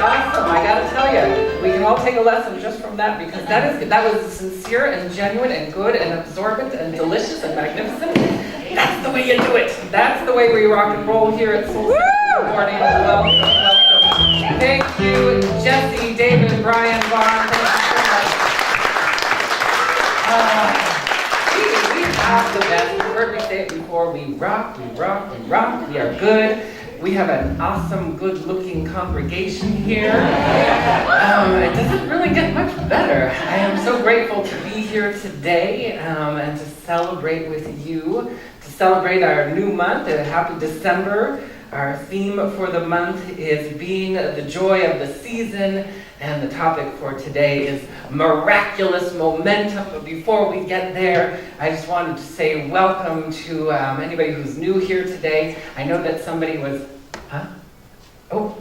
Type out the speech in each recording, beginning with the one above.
awesome. I got to tell you, we can all take a lesson just from that, because that was sincere and genuine and good and absorbent and delicious and magnificent. That's the way you do it. That's the way we rock and roll here at Soul Center. Good morning. Welcome. Thank you, Jesse, David, Brian, Vaughn. Thank you so much. We have the best. You've heard me say it before. We rock, we rock, we rock. We are good. We have an awesome, good-looking congregation here. It doesn't really get much better. I am so grateful to be here today and to celebrate with you, to celebrate our new month, a happy December. Our theme for the month is being the joy of the season, and the topic for today is miraculous momentum. But before we get there, I just wanted to say welcome to anybody who's new here today. I know that somebody was, Oh,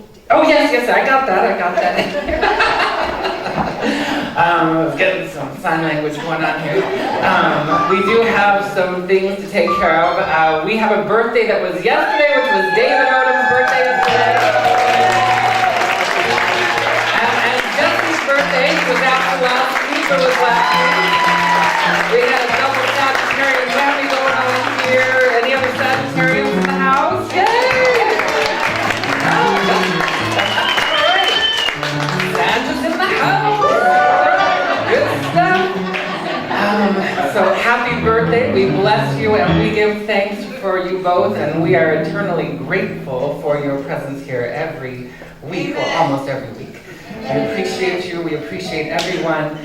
yes, I got that. I was getting some sign language going on here. We do have some things to take care of. We have a birthday that was yesterday, which was David Odom's birthday yesterday. And Jesse's birthday was after last week, or was last week. We had a double Sagittarian family going on here. Any other Sagittarians in the house? Yay! Santa's in the house. Good stuff. So happy birthday. We bless you and we give thanks for you both, and we are eternally grateful for your presence here every week, or almost every week. We appreciate you. We appreciate everyone.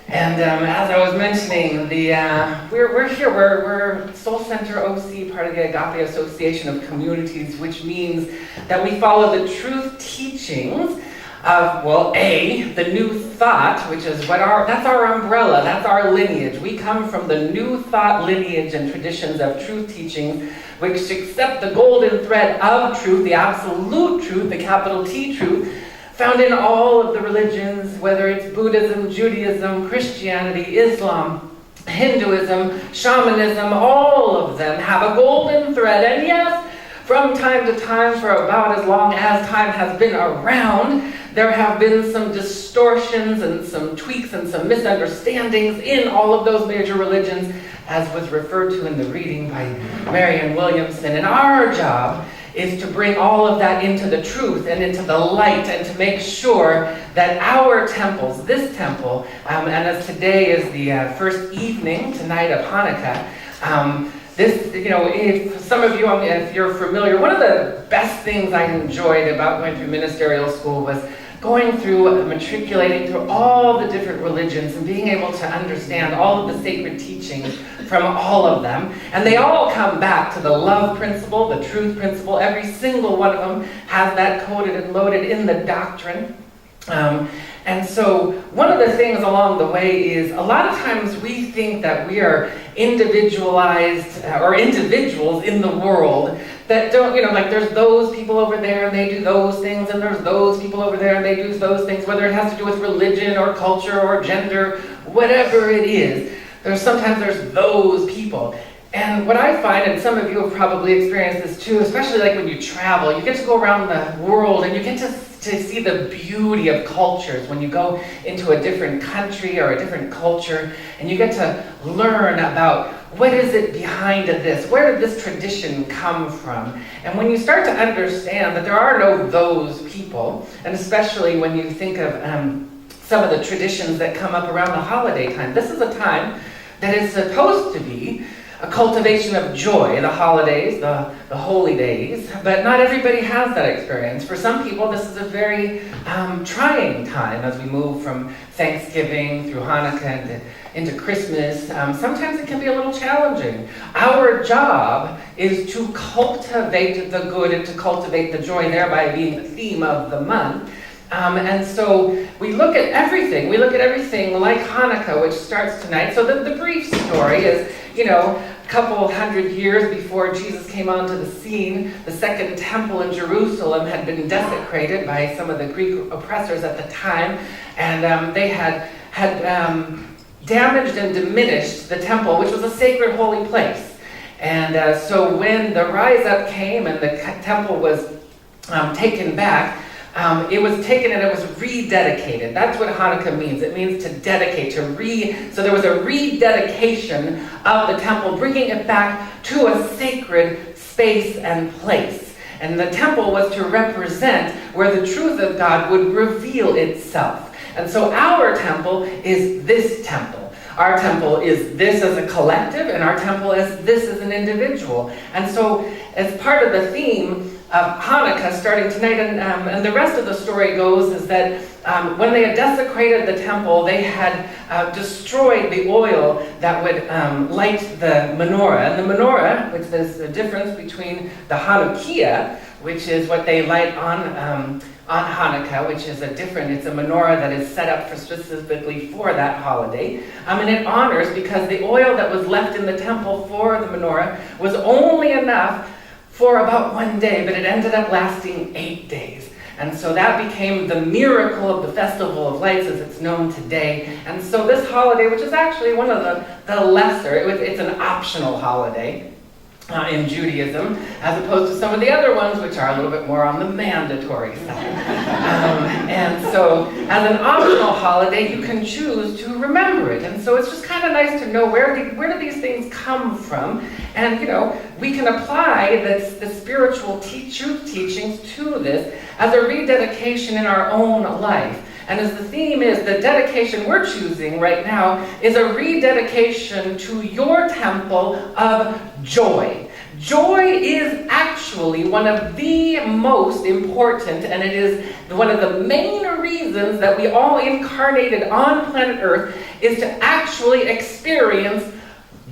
And as I was mentioning, we're here. We're Soul Center OC, part of the Agape Association of Communities, which means that we follow the truth teachings of, the new thought, which is that's our umbrella, that's our lineage. We come from the new thought lineage and traditions of truth teachings, which accept the golden thread of truth, the absolute truth, the capital T truth, found in all of the religions, whether it's Buddhism, Judaism, Christianity, Islam, Hinduism, shamanism. All of them have a golden thread. And yes, from time to time, for about as long as time has been around, there have been some distortions and some tweaks and some misunderstandings in all of those major religions, as was referred to in the reading by Marianne Williamson. And our job is to bring all of that into the truth and into the light, and to make sure that our temples, this temple, and as today is the first evening tonight of Hanukkah, if some of you, if you're familiar, one of the best things I enjoyed about going through ministerial school was going through, matriculating through all the different religions and being able to understand all of the sacred teachings from all of them. And they all come back to the love principle, the truth principle. Every single one of them has that coded and loaded in the doctrine. And so one of the things along the way is a lot of times we think that we are individualized or individuals in the world that don't, like there's those people over there and they do those things, and there's those people over there and they do those things, whether it has to do with religion or culture or gender, whatever it is. Sometimes there's those people. And what I find, and some of you have probably experienced this too, especially like when you travel, you get to go around the world and you get to see the beauty of cultures when you go into a different country or a different culture, and you get to learn about what is it behind this, where did this tradition come from? And when you start to understand that there are no those people, and especially when you think of some of the traditions that come up around the holiday time, this is a time that is supposed to be a cultivation of joy, the holidays, the holy days, but not everybody has that experience. For some people, this is a very trying time as we move from Thanksgiving through Hanukkah into Christmas. Sometimes it can be a little challenging. Our job is to cultivate the good and to cultivate the joy, thereby being the theme of the month. And so we look at everything. We look at everything like Hanukkah, which starts tonight. So the brief story is, a couple hundred years before Jesus came onto the scene, the second temple in Jerusalem had been desecrated by some of the Greek oppressors at the time. And they had damaged and diminished the temple, which was a sacred holy place. And so when the rise up came and the temple was taken back, it was taken and it was rededicated. That's what Hanukkah means. It means to dedicate, so there was a rededication of the temple, bringing it back to a sacred space and place. And the temple was to represent where the truth of God would reveal itself. And so our temple is this temple. Our temple is this as a collective, and our temple is this as an individual. And so as part of the theme of Hanukkah starting tonight, and the rest of the story goes is that when they had desecrated the temple, they had destroyed the oil that would light the menorah. And the menorah, which is the difference between the Hanukkah, which is what they light on Hanukkah, which is it's a menorah that is set up specifically for that holiday. And it honors, because the oil that was left in the temple for the menorah was only enough for about 1 day, but it ended up lasting 8 days. And so that became the miracle of the Festival of Lights as it's known today. And so this holiday, which is actually one of the lesser, it's an optional holiday in Judaism, as opposed to some of the other ones, which are a little bit more on the mandatory side. And so as an optional holiday, you can choose to remember it. And so it's just kind of nice to know where do these things come from. And, we can apply the spiritual truth teachings to this as a rededication in our own life. And as the theme is, the dedication we're choosing right now is a rededication to your temple of joy. Joy is actually one of the most important, and it is one of the main reasons that we all incarnated on planet Earth, is to actually experience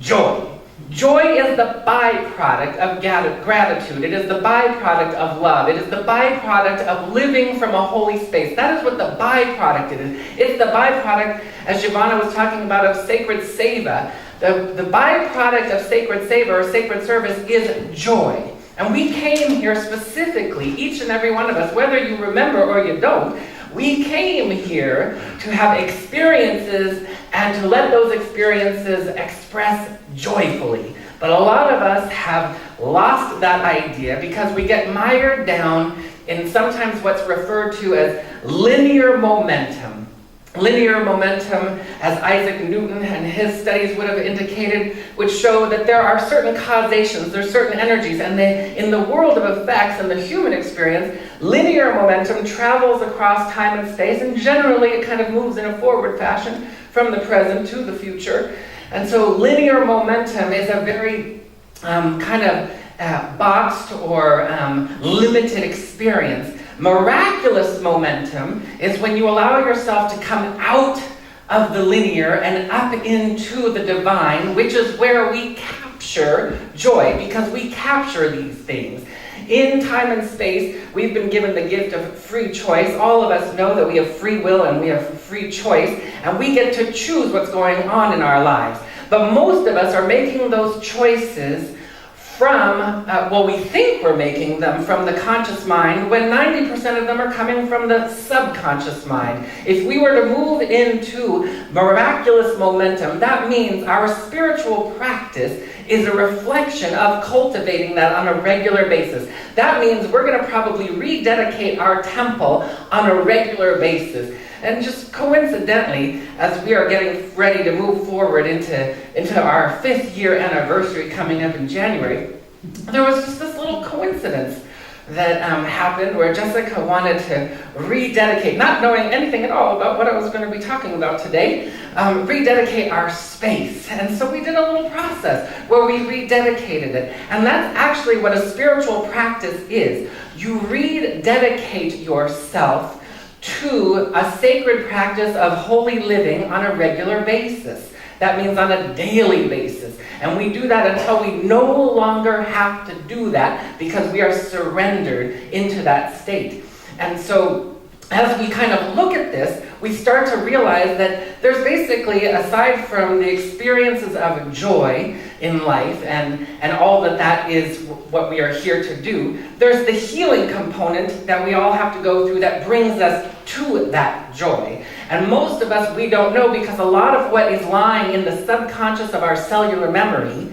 joy. Joy is the byproduct of gratitude. It is the byproduct of love. It is the byproduct of living from a holy space. That is what the byproduct is. It's the byproduct, as Giovanna was talking about, of sacred seva. The byproduct of sacred seva or sacred service is joy. And we came here specifically, each and every one of us, whether you remember or you don't, we came here to have experiences and to let those experiences express joyfully. But a lot of us have lost that idea because we get mired down in sometimes what's referred to as linear momentum. Linear momentum, as Isaac Newton and his studies would have indicated, would show that there are certain causations, there's certain energies, and in the world of effects and the human experience, linear momentum travels across time and space, and generally it kind of moves in a forward fashion from the present to the future. And so linear momentum is a very boxed or limited experience. Miraculous momentum is when you allow yourself to come out of the linear and up into the divine, which is where we capture joy, because we capture these things. In time and space, we've been given the gift of free choice. All of us know that we have free will and we have free choice, and we get to choose what's going on in our lives. But most of us are making those choices from, we think we're making them from the conscious mind, when 90% of them are coming from the subconscious mind. If we were to move into miraculous momentum, that means our spiritual practice is a reflection of cultivating that on a regular basis. That means we're going to probably rededicate our temple on a regular basis. And just coincidentally, as we are getting ready to move forward into our 5th year anniversary coming up in January, there was just this little coincidence that happened where Jessica wanted to rededicate, not knowing anything at all about what I was going to be talking about today, rededicate our space. And so we did a little process where we rededicated it. And that's actually what a spiritual practice is. You rededicate yourself to a sacred practice of holy living on a regular basis. That means on a daily basis. And we do that until we no longer have to do that because we are surrendered into that state. And so as we kind of look at this, we start to realize that there's basically, aside from the experiences of joy in life and all that is what we are here to do, there's the healing component that we all have to go through that brings us to that joy. And most of us, we don't know, because a lot of what is lying in the subconscious of our cellular memory,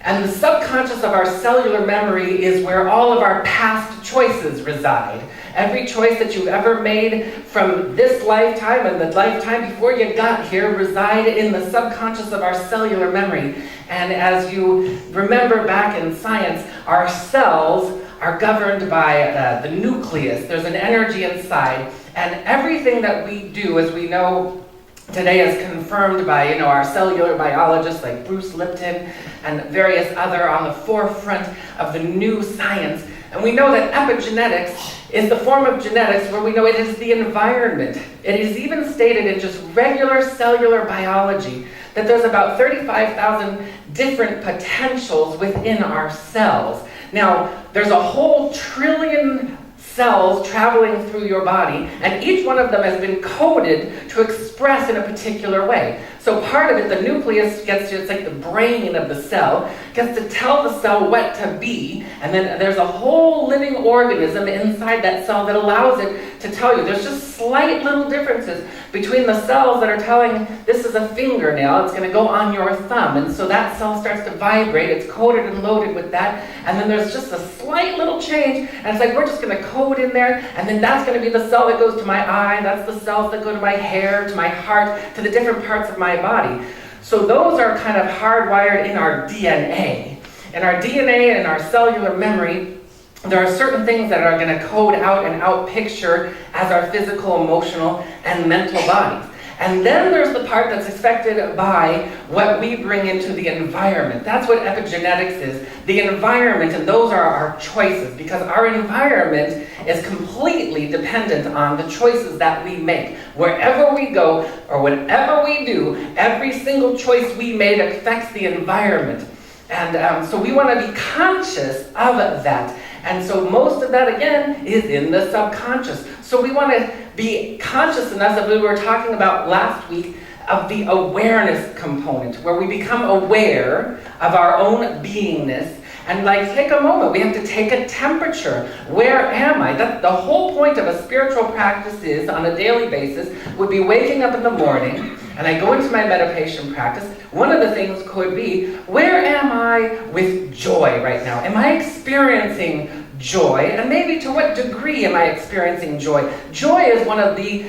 and the subconscious of our cellular memory is where all of our past choices reside. Every choice that you've ever made from this lifetime and the lifetime before you got here reside in the subconscious of our cellular memory. And as you remember back in science, our cells are governed by the nucleus. There's an energy inside, and everything that we do, as we know today, is confirmed by our cellular biologists like Bruce Lipton and various other on the forefront of the new science. And we know that epigenetics is the form of genetics where we know it is the environment. It is even stated in just regular cellular biology that there's about 35,000 different potentials within our cells. Now, there's a whole trillion cells traveling through your body, and each one of them has been coded to express in a particular way. So part of it, the nucleus gets to, it's like the brain of the cell, gets to tell the cell what to be, and then there's a whole living organism inside that cell that allows it to tell you. There's just slight little differences between the cells that are telling this is a fingernail, it's going to go on your thumb, and so that cell starts to vibrate, it's coded and loaded with that, and then there's just a slight little change, and it's like we're just going to code in there, and then that's going to be the cell that goes to my eye, that's the cells that go to my hair, to my heart, to the different parts of my body. So those are kind of hardwired in our DNA. In our DNA and our cellular memory, there are certain things that are going to code out and out picture as our physical, emotional, and mental bodies. And then there's the part that's affected by what we bring into the environment. That's what epigenetics is. The environment, and those are our choices, because our environment is completely dependent on the choices that we make. Wherever we go, or whatever we do, every single choice we made affects the environment. And so we want to be conscious of that. And so most of that, again, is in the subconscious. So we want to be conscious enough, as we were talking about last week, of the awareness component, where we become aware of our own beingness. And take a moment, we have to take a temperature. Where am I? That's the whole point of a spiritual practice is, on a daily basis, would be waking up in the morning, and I go into my meditation practice. One of the things could be, where am I with joy right now? Am I experiencing joy? And maybe to what degree am I experiencing joy? Joy is one of the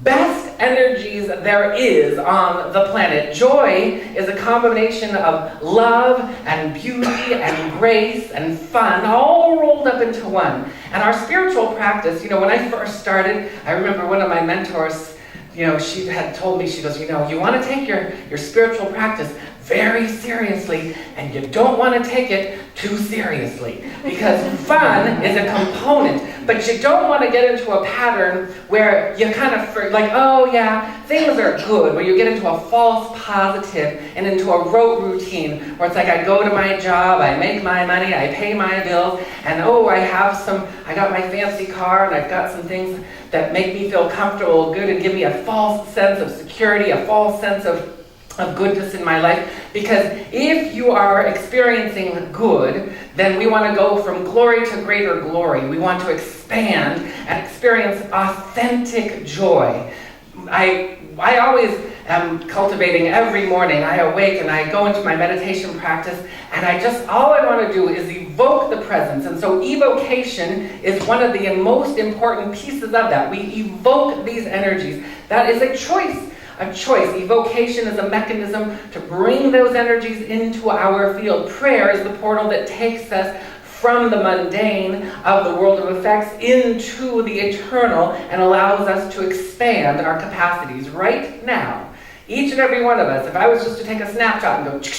best energies there is on the planet. Joy is a combination of love and beauty and grace and fun, all rolled up into one. And our spiritual practice, when I first started, I remember one of my mentors, she had told me, she goes, you want to take your spiritual practice very seriously, and you don't want to take it too seriously, because fun is a component, but you don't want to get into a pattern where you kind of oh yeah, things are good, where you get into a false positive and into a rote routine where it's like I go to my job, I make my money, I pay my bills, and I got my fancy car, and I've got some things that make me feel comfortable, good, and give me a false sense of security, a false sense of goodness in my life. Because if you are experiencing good, then we want to go from glory to greater glory. We want to expand and experience authentic joy. I always am cultivating every morning. I awake and I go into my meditation practice, and all I want to do is evoke the presence. And so evocation is one of the most important pieces of that. We evoke these energies. That is a choice. Evocation is a mechanism to bring those energies into our field. Prayer is the portal that takes us from the mundane of the world of effects into the eternal and allows us to expand our capacities. Right now, each and every one of us, if I was just to take a snapshot and go,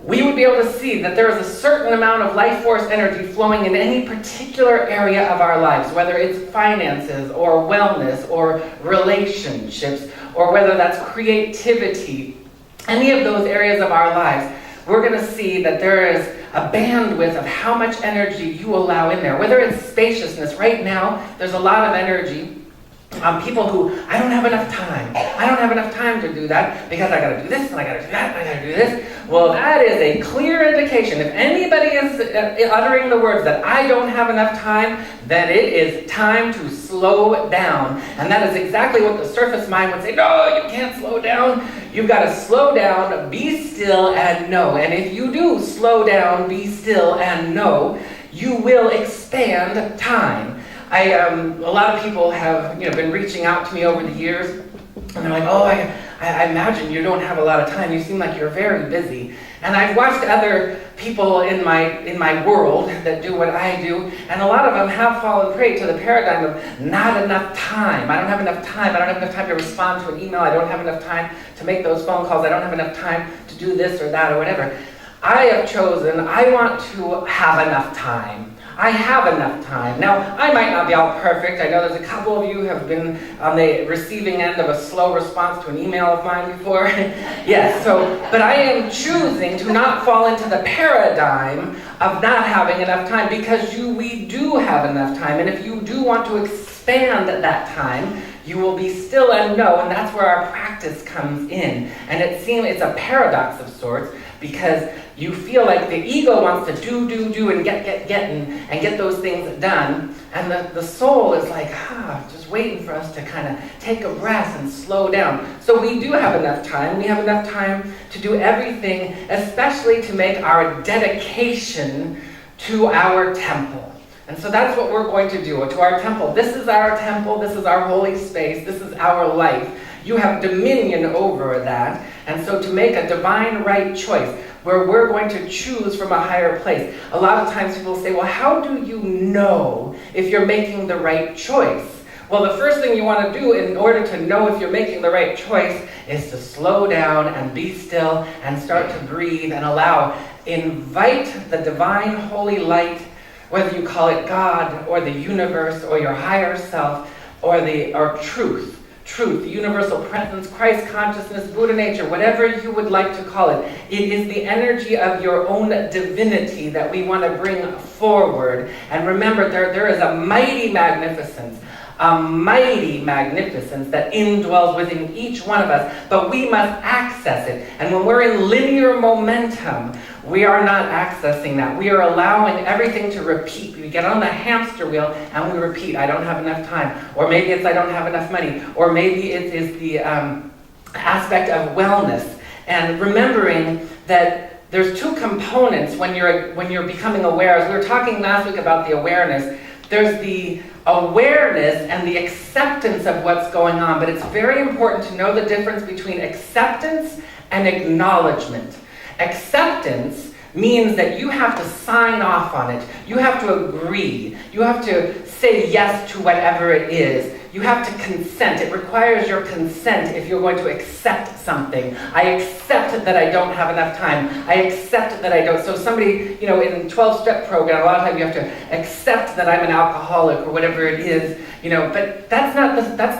we would be able to see that there is a certain amount of life force energy flowing in any particular area of our lives, whether it's finances or wellness or relationships, or whether that's creativity, any of those areas of our lives. We're going to see that there is a bandwidth of how much energy you allow in there. Whether it's spaciousness, right now there's a lot of energy people who, I don't have enough time. I don't have enough time to do that because I got to do this and I got to do that and I got to do this. Well, that is a clear indication. If anybody is uttering the words that I don't have enough time, then it is time to slow down. And that is exactly what the surface mind would say. No, you can't slow down. You've got to slow down, be still, and know. And if you do slow down, be still, and know, you will expand time. a lot of people have been reaching out to me over the years, and they're like, oh, I imagine you don't have a lot of time. You seem like you're very busy. And I've watched other people in my world that do what I do, and a lot of them have fallen prey to the paradigm of not enough time. I don't have enough time. I don't have enough time to respond to an email. I don't have enough time to make those phone calls. I don't have enough time to do this or that or whatever. I have chosen, I want to have enough time. I have enough time. Now, I might not be all perfect. I know there's a couple of you who have been on the receiving end of a slow response to an email of mine before. Yes, but I am choosing to not fall into the paradigm of not having enough time, because we do have enough time. And if you do want to expand that time, you will be still and know, and that's where our practice comes in. And it's a paradox of sorts, because you feel like the ego wants to do and get and get those things done, and the soul is like, just waiting for us to kind of take a breath and slow down. So we do have enough time. We have enough time to do everything, especially to make our dedication to our temple. And so that's what we're going to do, to our temple. This is our temple. This is our holy space. This is our life. You have dominion over that. And so to make a divine right choice, where we're going to choose from a higher place. A lot of times people say, well, how do you know if you're making the right choice? Well, the first thing you want to do in order to know if you're making the right choice is to slow down and be still and start to breathe and invite the divine holy light, whether you call it God or the universe or your higher self or truth, universal presence, Christ consciousness, Buddha nature, whatever you would like to call it. It is the energy of your own divinity that we want to bring forward. And remember, there is a mighty magnificence that indwells within each one of us, but we must access it. And when we're in linear momentum, we are not accessing that. We are allowing everything to repeat. We get on the hamster wheel and we repeat, I don't have enough time. Or maybe it's I don't have enough money. Or maybe it is the aspect of wellness. And remembering that there's two components when you're becoming aware. As we were talking last week about the awareness, there's the awareness and the acceptance of what's going on. But it's very important to know the difference between acceptance and acknowledgement. Acceptance means that you have to sign off on it. You have to agree. You have to say yes to whatever it is. You have to consent. It requires your consent if you're going to accept something. I accept that I don't have enough time. I accept that I don't. So somebody, in a 12-step program, a lot of times you have to accept that I'm an alcoholic or whatever it is, but that's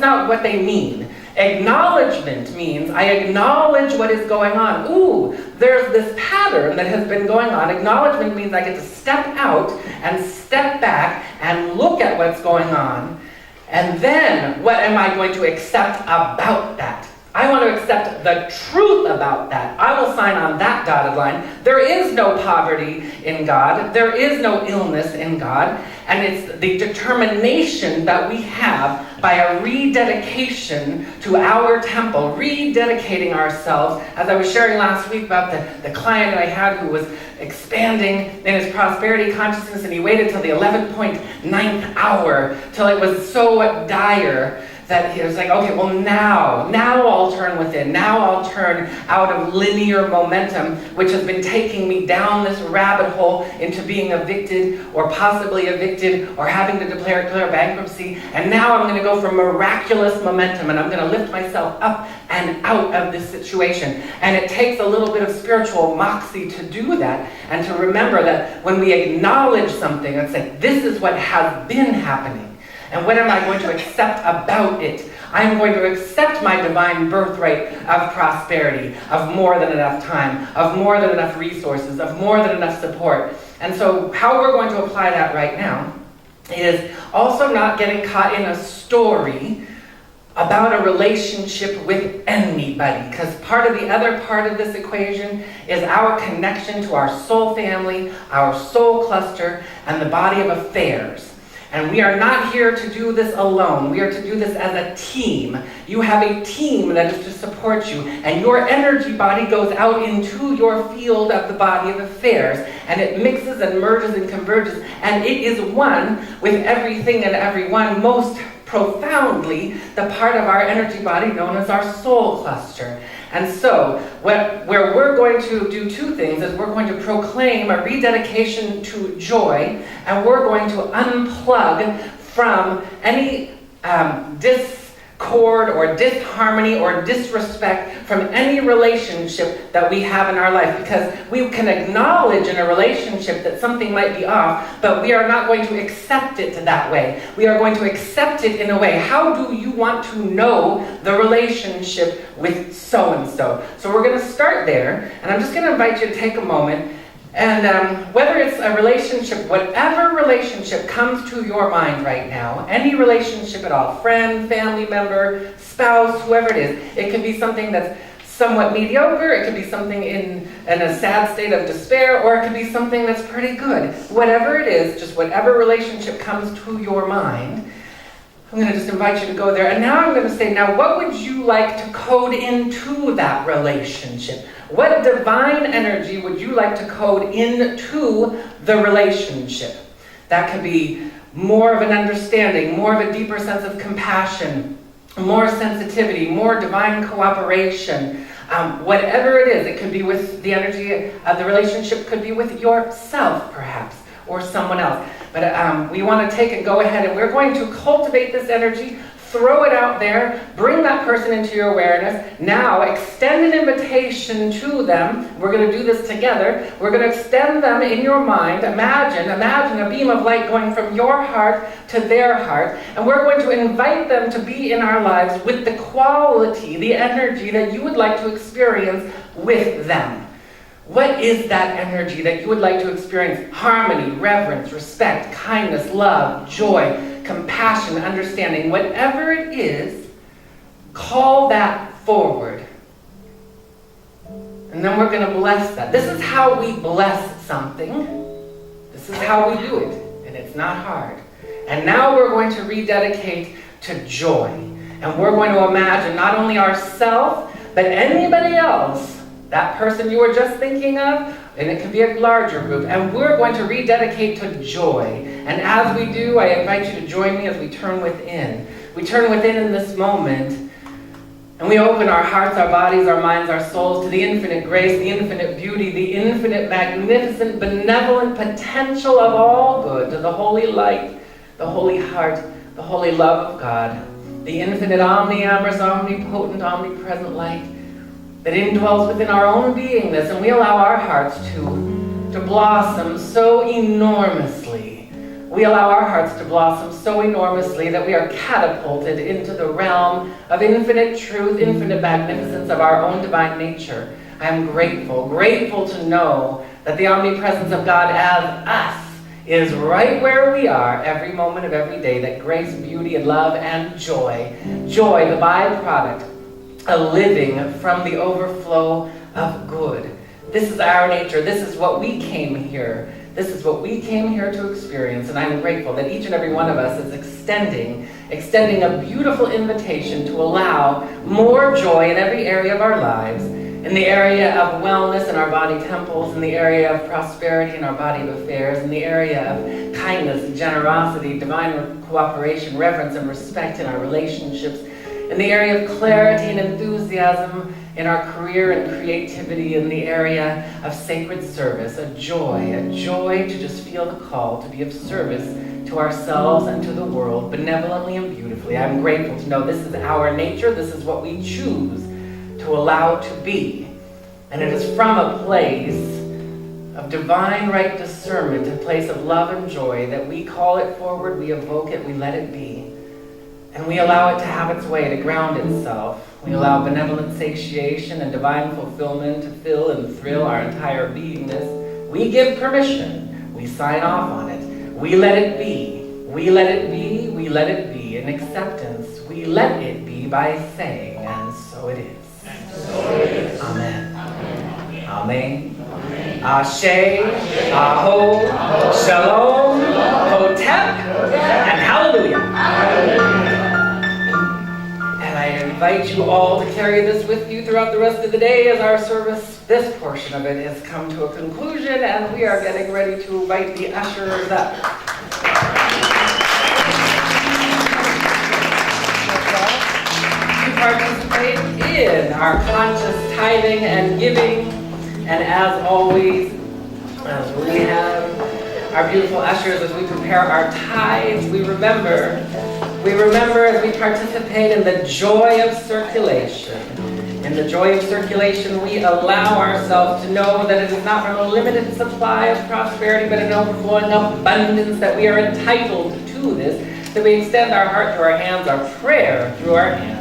not what they mean. Acknowledgement means I acknowledge what is going on. Ooh, there's this pattern that has been going on. Acknowledgement means I get to step out and step back and look at what's going on. And then, what am I going to accept about that? I want to accept the truth about that. I will sign on that dotted line. There is no poverty in God. There is no illness in God. And it's the determination that we have by a rededication to our temple, rededicating ourselves. As I was sharing last week about the client I had who was expanding in his prosperity consciousness, and he waited till the 11.9th hour, till it was so dire that he was like, okay, well now I'll turn within. Now I'll turn out of linear momentum, which has been taking me down this rabbit hole into being evicted or possibly evicted or having to declare bankruptcy. And now I'm going to go for miraculous momentum, and I'm going to lift myself up and out of this situation. And it takes a little bit of spiritual moxie to do that, and to remember that when we acknowledge something, it's like, this is what has been happening. And what am I going to accept about it? I'm going to accept my divine birthright of prosperity, of more than enough time, of more than enough resources, of more than enough support. And so how we're going to apply that right now is also not getting caught in a story about a relationship with anybody. Because the other part of this equation is our connection to our soul family, our soul cluster, and the body of affairs. And we are not here to do this alone. We are to do this as a team. You have a team that is to support you, and your energy body goes out into your field of the body of affairs, and it mixes and merges and converges, and it is one with everything and everyone, most profoundly the part of our energy body known as our soul cluster. And so, where we're going to do two things is we're going to proclaim a rededication to joy, and we're going to unplug from any discord or disharmony or disrespect from any relationship that we have in our life, because we can acknowledge in a relationship that something might be off, but we are not going to accept it that way. We are going to accept it in a way. How do you want to know the relationship with so-and-so? So we're going to start there, and I'm just going to invite you to take a moment, and whether it's a relationship, whatever relationship comes to your mind right now, any relationship at all, friend, family member, spouse, whoever it is, it could be something that's somewhat mediocre, it could be something in a sad state of despair, or it could be something that's pretty good. Whatever it is, just whatever relationship comes to your mind, I'm going to just invite you to go there. And now I'm going to say, now what would you like to code into that relationship? What divine energy would you like to code into the relationship? That could be more of an understanding, more of a deeper sense of compassion, more sensitivity, more divine cooperation. Whatever it is, it could be with the energy of the relationship, could be with yourself perhaps, or someone else. But we want to take and go ahead, and we're going to cultivate this energy, throw it out there, bring that person into your awareness. Now extend an invitation to them. We're going to do this together. We're going to extend them in your mind. Imagine a beam of light going from your heart to their heart, and we're going to invite them to be in our lives with the quality, the energy that you would like to experience with them. What is that energy that you would like to experience? Harmony, reverence, respect, kindness, love, joy, compassion, understanding. Whatever it is, call that forward. And then we're going to bless that. This is how we bless something. This is how we do it. And it's not hard. And now we're going to rededicate to joy. And we're going to imagine not only ourselves, but anybody else, that person you were just thinking of, and it could be a larger group, and we're going to rededicate to joy. And as we do, I invite you to join me as we turn within. We turn within in this moment, and we open our hearts, our bodies, our minds, our souls to the infinite grace, the infinite beauty, the infinite magnificent, benevolent potential of all good, to the holy light, the holy heart, the holy love of God, the infinite omniamorous, omnipotent, omnipresent light that indwells within our own beingness, and we allow our hearts to blossom so enormously. We allow our hearts to blossom so enormously that we are catapulted into the realm of infinite truth, infinite magnificence of our own divine nature. I am grateful to know that the omnipresence of God as us is right where we are every moment of every day, that grace, beauty, and love and joy, the byproduct, a living from the overflow of good. This is our nature. This is what we came here. This is what we came here to experience, and I'm grateful that each and every one of us is extending a beautiful invitation to allow more joy in every area of our lives, in the area of wellness in our body temples, in the area of prosperity in our body of affairs, in the area of kindness, generosity, divine cooperation, reverence, and respect in our relationships, in the area of clarity and enthusiasm in our career and creativity, in the area of sacred service, a joy to just feel the call to be of service to ourselves and to the world, benevolently and beautifully. I'm grateful to know this is our nature, this is what we choose to allow to be. And it is from a place of divine right discernment, a place of love and joy, that we call it forward, we evoke it, we let it be. And we allow it to have its way, to ground itself. We allow benevolent satiation and divine fulfillment to fill and thrill our entire beingness. We give permission. We sign off on it. We let it be. We let it be. We let it be. In acceptance, we let it be by saying, and so it is. And so it is. Amen. Amen. Amen. Amen. Ashe, Aho, Shalom. Hotep, and Hallelujah. And I invite you all to carry this with you throughout the rest of the day as our service, this portion of it, has come to a conclusion, and we are getting ready to invite the ushers up. To participate in our conscious tithing and giving, and as always, as we have our beautiful ushers, as we prepare our tithes, we remember as we participate in the joy of circulation. In the joy of circulation, we allow ourselves to know that it is not from a limited supply of prosperity, but an overflowing abundance, that we are entitled to this, that we extend our heart through our hands, our prayer through our hands.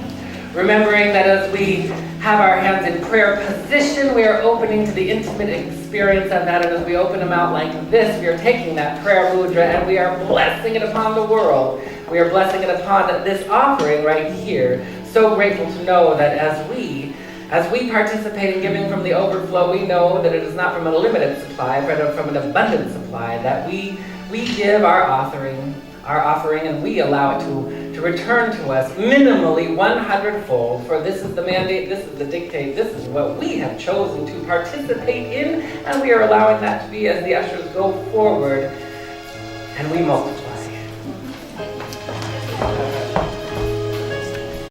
Remembering that as we have our hands in prayer position, we are opening to the intimate experience of that, and as we open them out like this, we are taking that prayer mudra and we are blessing it upon the world. We are blessing it upon this offering right here. So grateful to know that as we participate in giving from the overflow, we know that it is not from a limited supply, but from an abundant supply, that we give our offering, and we allow it to return to us minimally 100-fold. For this is the mandate, this is the dictate, this is what we have chosen to participate in, and we are allowing that to be as the ushers go forward, and we multiply.